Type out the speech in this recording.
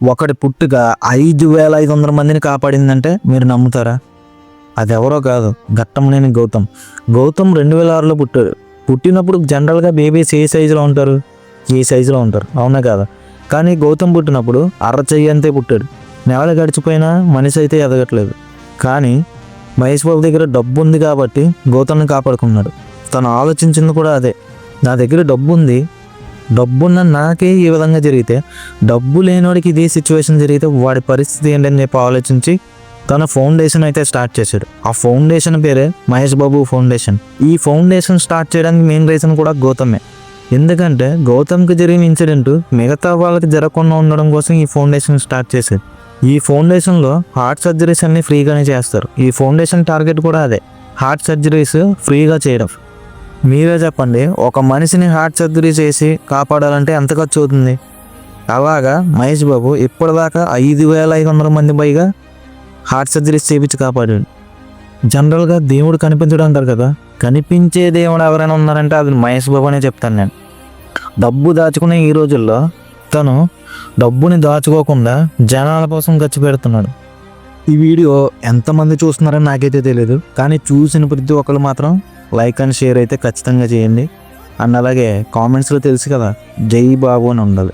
ఒకటి పుట్టుక 5,500 మందిని కాపాడిందంటే మీరు నమ్ముతారా? అది ఎవరో కాదు, ఘట్టమనేని గౌతమ్. గౌతమ్ 2006లో పుట్టాడు. పుట్టినప్పుడు జనరల్గా బేబీస్ ఏ సైజులో ఉంటారు? ఈ సైజులో ఉంటారు, అవునా కాదా? కానీ గౌతమ్ పుట్టినప్పుడు అరచెయ్యి అంతే పుట్టాడు. నెలలు గడిచిపోయినా మనిషి అయితే ఎదగట్లేదు. కానీ మహేష్ బాబు దగ్గర డబ్బు ఉంది కాబట్టి గౌతమ్ని కాపాడుకున్నాడు. తను ఆలోచించింది కూడా అదే, నా దగ్గర డబ్బు ఉంది, డబ్బున్న నాకే ఈ విధంగా జరిగితే డబ్బు లేనివాడికి ఇదే సిచ్యువేషన్ జరిగితే వాడి పరిస్థితి ఏంటని చెప్పి ఆలోచించి తన ఫౌండేషన్ అయితే స్టార్ట్ చేశాడు. ఆ ఫౌండేషన్ పేరే మహేష్ బాబు ఫౌండేషన్. ఈ ఫౌండేషన్ స్టార్ట్ చేయడానికి మెయిన్ రీజన్ కూడా గౌతమే. ఎందుకంటే గౌతమ్కి జరిగిన ఇన్సిడెంట్ మిగతా వాళ్ళకి జరగకుండా ఉండడం కోసం ఈ ఫౌండేషన్ స్టార్ట్ చేశారు. ఈ ఫౌండేషన్లో హార్ట్ సర్జరీస్ అన్నీ ఫ్రీగానే చేస్తారు. ఈ ఫౌండేషన్ టార్గెట్ కూడా అదే, హార్ట్ సర్జరీస్ ఫ్రీగా చేయడం. మీరే చెప్పండి, ఒక మనిషిని హార్ట్ సర్జరీ చేసి కాపాడాలంటే ఎంత ఖర్చు అవుతుంది? అలాగా మహేష్ బాబు ఇప్పటిదాకా 5,500 మంది పైగా హార్ట్ సర్జరీస్ చేయించి కాపాడాడు. జనరల్గా దేవుడు కనిపించడం అంటారు కదా, కనిపించే దేవుడు ఎవరైనా ఉన్నారంటే అది మహేష్ బాబు అనే చెప్తాను నేను. డబ్బు దాచుకునే ఈ రోజుల్లో తను డబ్బుని దాచుకోకుండా జనాల కోసం ఖర్చు పెడుతున్నాడు. ఈ వీడియో ఎంతమంది చూస్తున్నారని నాకైతే తెలియదు, కానీ చూసిన ప్రతి ఒక్కరు మాత్రం లైక్ అండ్ షేర్ అయితే ఖచ్చితంగా చేయండి. అండ్ అలాగే కామెంట్స్లో తెలుసు కదా, జై బాబు అని ఉండాలి.